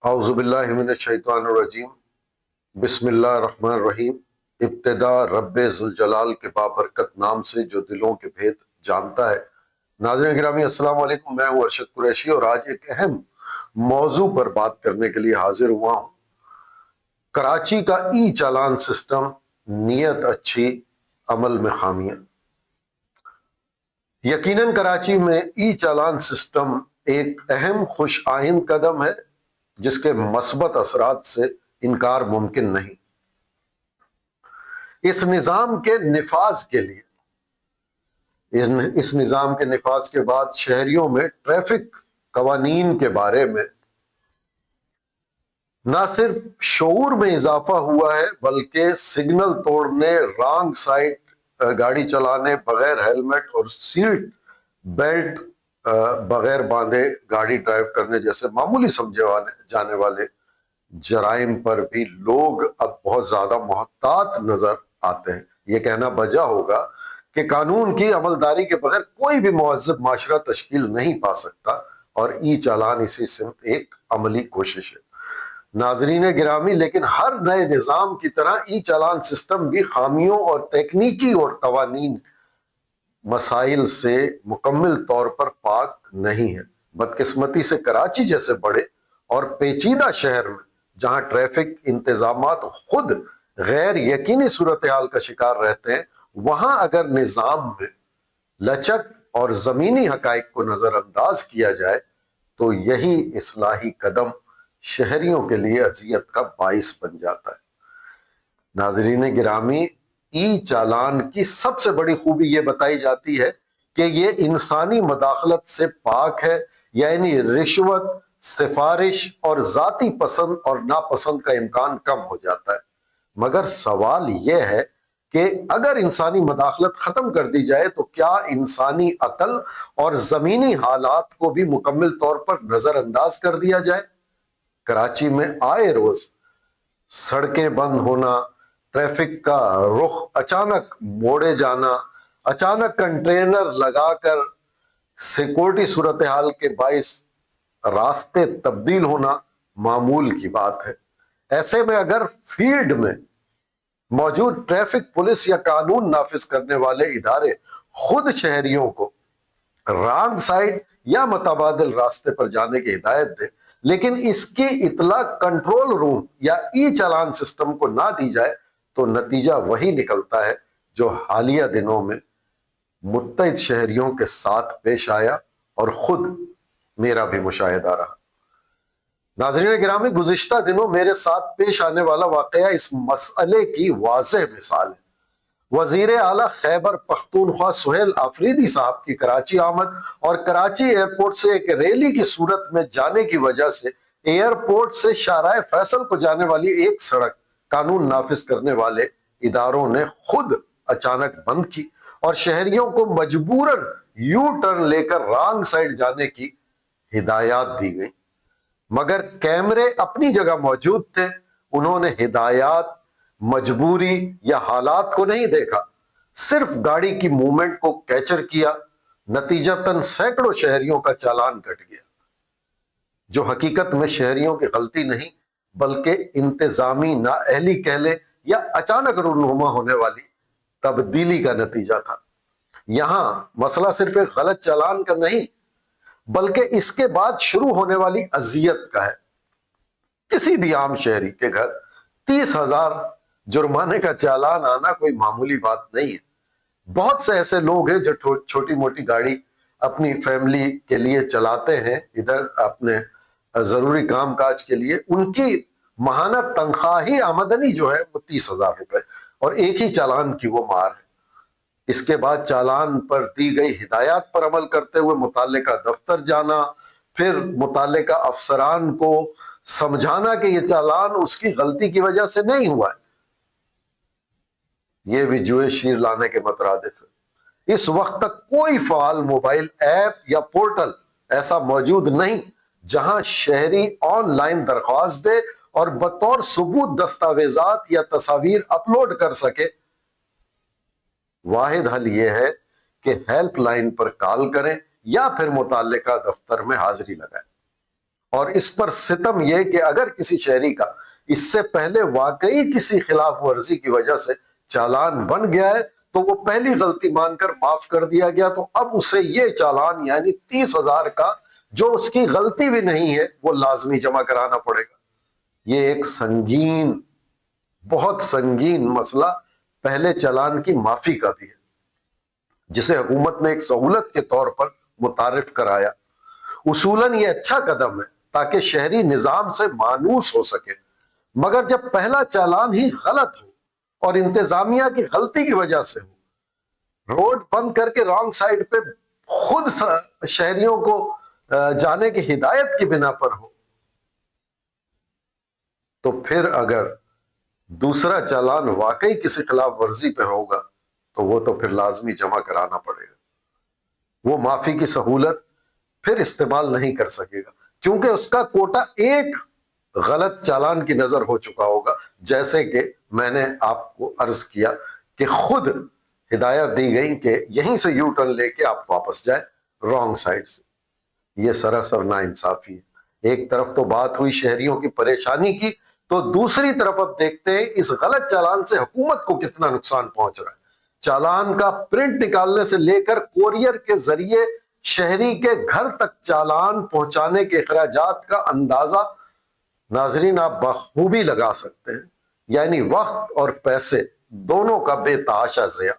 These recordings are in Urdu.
اعوذ باللہ من الشیطان الرجیم، بسم اللہ الرحمن الرحیم۔ ابتدا رب ذوالجلال کے بابرکت نام سے جو دلوں کے بھید جانتا ہے۔ ناظرین گرامی السلام علیکم، میں ہوں ارشد قریشی اور آج ایک اہم موضوع پر بات کرنے کے لیے حاضر ہوا ہوں۔ کراچی کا ای چالان سسٹم، نیت اچھی عمل میں خامیاں۔ یقیناً کراچی میں ای چالان سسٹم ایک اہم خوش آئند قدم ہے جس کے مثبت اثرات سے انکار ممکن نہیں۔ اس نظام کے نفاذ کے لیے اس نظام کے نفاذ کے بعد شہریوں میں ٹریفک قوانین کے بارے میں نہ صرف شعور میں اضافہ ہوا ہے بلکہ سگنل توڑنے، رانگ سائڈ گاڑی چلانے، بغیر ہیلمٹ اور سیٹ بیلٹ بغیر باندھے گاڑی ڈرائیو کرنے جیسے معمولی سمجھے جانے والے جرائم پر بھی لوگ اب بہت زیادہ محتاط نظر آتے ہیں۔ یہ کہنا بجا ہوگا کہ قانون کی عملداری کے بغیر کوئی بھی مہذب معاشرہ تشکیل نہیں پا سکتا، اور ای چالان اسی سمت ایک عملی کوشش ہے۔ ناظرین گرامی، لیکن ہر نئے نظام کی طرح ای چالان سسٹم بھی خامیوں اور تکنیکی اور قوانین مسائل سے مکمل طور پر پاک نہیں ہے۔ بدقسمتی سے کراچی جیسے بڑے اور پیچیدہ شہر میں جہاں ٹریفک انتظامات خود غیر یقینی صورتحال کا شکار رہتے ہیں، وہاں اگر نظام میں لچک اور زمینی حقائق کو نظر انداز کیا جائے تو یہی اصلاحی قدم شہریوں کے لیے اذیت کا باعث بن جاتا ہے۔ ناظرین گرامی، ای چالان کی سب سے بڑی خوبی یہ بتائی جاتی ہے کہ یہ انسانی مداخلت سے پاک ہے، یعنی رشوت، سفارش اور ذاتی پسند اور ناپسند کا امکان کم ہو جاتا ہے۔ مگر سوال یہ ہے کہ اگر انسانی مداخلت ختم کر دی جائے تو کیا انسانی عقل اور زمینی حالات کو بھی مکمل طور پر نظر انداز کر دیا جائے؟ کراچی میں آئے روز سڑکیں بند ہونا، ٹریفک کا رخ اچانک موڑے جانا، اچانک کنٹینر لگا کر سیکورٹی صورتحال کے باعث راستے تبدیل ہونا معمول کی بات ہے۔ ایسے میں اگر فیلڈ میں موجود ٹریفک پولیس یا قانون نافذ کرنے والے ادارے خود شہریوں کو رانگ سائڈ یا متبادل راستے پر جانے کی ہدایت دے، لیکن اس کی اطلاع کنٹرول روم یا ای چالان سسٹم کو نہ دی جائے تو نتیجہ وہی نکلتا ہے جو حالیہ دنوں میں متحد شہریوں کے ساتھ پیش آیا اور خود میرا بھی مشاہدہ رہا۔ ناظرین گرامی، گزشتہ دنوں میرے ساتھ پیش آنے والا واقعہ اس مسئلے کی واضح مثال ہے۔ وزیر اعلیٰ خیبر پختونخوا سہیل آفریدی صاحب کی کراچی آمد اور کراچی ایئرپورٹ سے ایک ریلی کی صورت میں جانے کی وجہ سے ایئرپورٹ سے شاہراہ فیصل کو جانے والی ایک سڑک قانون نافذ کرنے والے اداروں نے خود اچانک بند کی اور شہریوں کو مجبوراً یو ٹرن لے کر رانگ سائڈ جانے کی ہدایات دی گئی۔ مگر کیمرے اپنی جگہ موجود تھے، انہوں نے ہدایات، مجبوری یا حالات کو نہیں دیکھا، صرف گاڑی کی موومنٹ کو کیچر کیا۔ نتیجتاً سینکڑوں شہریوں کا چالان کٹ گیا، جو حقیقت میں شہریوں کی غلطی نہیں بلکہ انتظامی نااہلی کہہ لے یا اچانک رونما ہونے والی تبدیلی کا نتیجہ تھا۔ یہاں مسئلہ صرف ایک غلط چالان کا نہیں بلکہ اس کے بعد شروع ہونے والی اذیت کا ہے۔ کسی بھی عام شہری کے گھر 30,000 جرمانے کا چالان آنا کوئی معمولی بات نہیں ہے۔ بہت سے ایسے لوگ ہیں جو چھوٹی موٹی گاڑی اپنی فیملی کے لیے چلاتے ہیں، ادھر اپنے ضروری کام کاج کے لیے، ان کی ماہانہ تنخواہی آمدنی جو ہے وہ 30,000 روپے، اور ایک ہی چالان کی وہ مار ہے۔ اس کے بعد چالان پر دی گئی ہدایات پر عمل کرتے ہوئے متعلقہ دفتر جانا، پھر متعلقہ افسران کو سمجھانا کہ یہ چالان اس کی غلطی کی وجہ سے نہیں ہوا ہے، یہ بھی جوئے شیر لانے کے مترادف ہے۔ اس وقت تک کوئی فعال موبائل ایپ یا پورٹل ایسا موجود نہیں جہاں شہری آن لائن درخواست دے اور بطور ثبوت دستاویزات یا تصاویر اپلوڈ کر سکے۔ واحد حل یہ ہے کہ ہیلپ لائن پر کال کریں یا پھر متعلقہ دفتر میں حاضری لگائیں۔ اور اس پر ستم یہ کہ اگر کسی شہری کا اس سے پہلے واقعی کسی خلاف ورزی کی وجہ سے چالان بن گیا ہے تو وہ پہلی غلطی مان کر معاف کر دیا گیا، تو اب اسے یہ چالان یعنی 30,000 کا جو اس کی غلطی بھی نہیں ہے وہ لازمی جمع کرانا پڑے گا۔ یہ ایک سنگین، بہت سنگین مسئلہ پہلے چالان کی معافی کا بھی ہے، جسے حکومت نے ایک سہولت کے طور پر متعارف کرایا۔ اصولاً یہ اچھا قدم ہے تاکہ شہری نظام سے مانوس ہو سکے، مگر جب پہلا چالان ہی غلط ہو اور انتظامیہ کی غلطی کی وجہ سے ہو، روڈ بند کر کے رانگ سائڈ پہ خود شہریوں کو جانے کی ہدایت کی بنا پر ہو، تو پھر اگر دوسرا چالان واقعی کسی خلاف ورزی پہ ہوگا تو وہ تو پھر لازمی جمع کرانا پڑے گا۔ وہ معافی کی سہولت پھر استعمال نہیں کر سکے گا کیونکہ اس کا کوٹا ایک غلط چالان کی نظر ہو چکا ہوگا، جیسے کہ میں نے آپ کو عرض کیا کہ خود ہدایت دی گئی کہ یہیں سے یو ٹرن لے کے آپ واپس جائیں رانگ سائڈ سے۔ یہ سراسر ناانصافی ہے۔ ایک طرف تو بات ہوئی شہریوں کی پریشانی کی، تو دوسری طرف اب دیکھتے ہیں اس غلط چالان سے حکومت کو کتنا نقصان پہنچ رہا ہے۔ چالان کا پرنٹ نکالنے سے لے کر کوریئر کے ذریعے شہری کے گھر تک چالان پہنچانے کے اخراجات کا اندازہ ناظرین آپ بخوبی لگا سکتے ہیں، یعنی وقت اور پیسے دونوں کا بے تحاشا ضیاع۔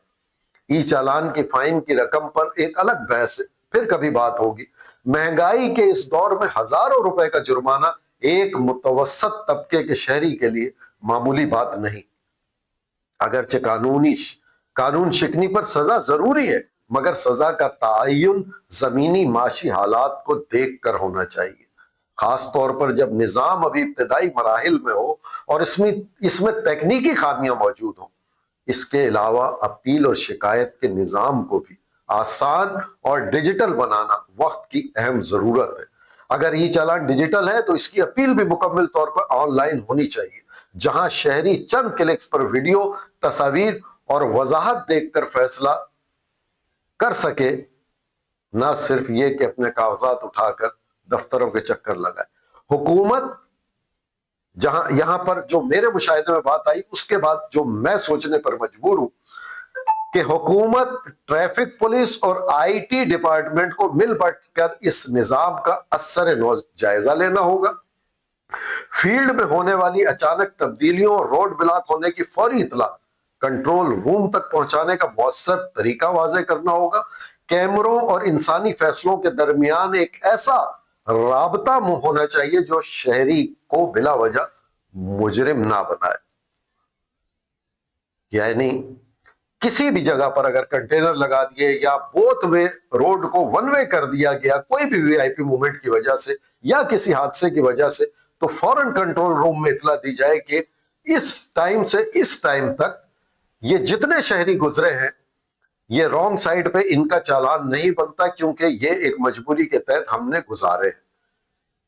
ای چالان کی فائن کی رقم پر ایک الگ بحث ہے، پھر کبھی بات ہوگی۔ مہنگائی کے اس دور میں ہزاروں روپے کا جرمانہ ایک متوسط طبقے کے شہری کے لیے معمولی بات نہیں۔ اگرچہ قانون شکنی پر سزا ضروری ہے، مگر سزا کا تعین زمینی معاشی حالات کو دیکھ کر ہونا چاہیے، خاص طور پر جب نظام ابھی ابتدائی مراحل میں ہو اور اس میں تکنیکی خامیاں موجود ہوں۔ اس کے علاوہ اپیل اور شکایت کے نظام کو بھی آسان اور ڈیجیٹل بنانا وقت کی اہم ضرورت ہے۔ اگر یہ چالان ڈیجیٹل ہے تو اس کی اپیل بھی مکمل طور پر آن لائن ہونی چاہیے، جہاں شہری چند کلکس پر ویڈیو، تصاویر اور وضاحت دیکھ کر فیصلہ کر سکے، نہ صرف یہ کہ اپنے کاغذات اٹھا کر دفتروں کے چکر لگائے۔ حکومت یہاں پر جو میرے مشاہدے میں بات آئی، اس کے بعد جو میں سوچنے پر مجبور ہوں کہ حکومت، ٹریفک پولیس اور آئی ٹی ڈپارٹمنٹ کو مل بٹ کر اس نظام کا اثر نو جائزہ لینا ہوگا۔ فیلڈ میں ہونے والی اچانک تبدیلیوں اور روڈ بلاک ہونے کی فوری اطلاع کنٹرول روم تک پہنچانے کا مؤثر طریقہ واضح کرنا ہوگا۔ کیمروں اور انسانی فیصلوں کے درمیان ایک ایسا رابطہ ہونا چاہیے جو شہری کو بلا وجہ مجرم نہ بنائے۔ یعنی کسی بھی جگہ پر اگر کنٹینر لگا دیے یا بوتھ وے روڈ کو ون وے کر دیا گیا کوئی بھی وی آئی پی موومنٹ کی وجہ سے یا کسی حادثے کی وجہ سے، تو فوراً کنٹرول روم میں اطلاع دی جائے کہ اس ٹائم سے اس ٹائم تک یہ جتنے شہری گزرے ہیں یہ رانگ سائڈ پہ ان کا چالان نہیں بنتا کیونکہ یہ ایک مجبوری کے تحت ہم نے گزارے ہیں۔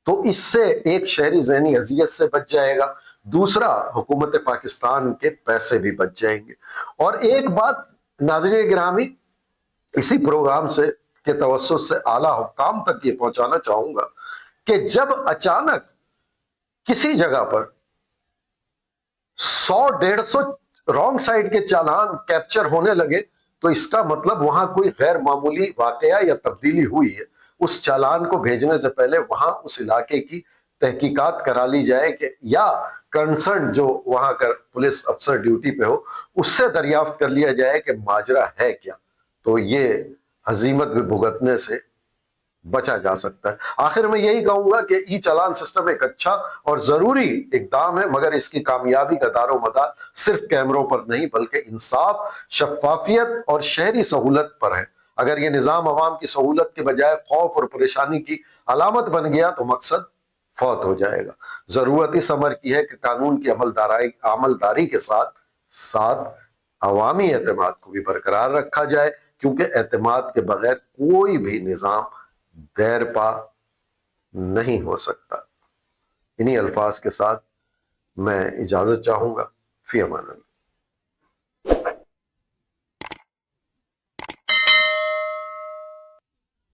تو اس سے ایک شہری ذہنی اذیت سے بچ جائے گا، دوسرا حکومت پاکستان کے پیسے بھی بچ جائیں گے۔ اور ایک بات ناظرین گرامی اسی پروگرام سے کے توسط سے اعلیٰ حکام تک یہ پہنچانا چاہوں گا کہ جب اچانک کسی جگہ پر 100-150 رانگ سائڈ کے چالان کیپچر ہونے لگے تو اس کا مطلب وہاں کوئی غیر معمولی واقعہ یا تبدیلی ہوئی ہے۔ اس چالان کو بھیجنے سے پہلے وہاں اس علاقے کی تحقیقات کرا لی جائے کہ یا کنسرن جو وہاں کا پولیس افسر ڈیوٹی پہ ہو اس سے دریافت کر لیا جائے کہ ماجرا ہے کیا، تو یہ ہزیمت بھی بھگتنے سے بچا جا سکتا ہے۔ آخر میں یہی کہوں گا کہ ای چالان سسٹم ایک اچھا اور ضروری اقدام ہے، مگر اس کی کامیابی کا دار و مدار صرف کیمروں پر نہیں بلکہ انصاف، شفافیت اور شہری سہولت پر ہے۔ اگر یہ نظام عوام کی سہولت کے بجائے خوف اور پریشانی کی علامت بن گیا تو مقصد فوت ہو جائے گا۔ ضرورت اس امر کی ہے کہ قانون کی عملداری کے ساتھ ساتھ عوامی اعتماد کو بھی برقرار رکھا جائے، کیونکہ اعتماد کے بغیر کوئی بھی نظام دیر پا نہیں ہو سکتا۔ انہی الفاظ کے ساتھ میں اجازت چاہوں گا۔ فی امان اللہ۔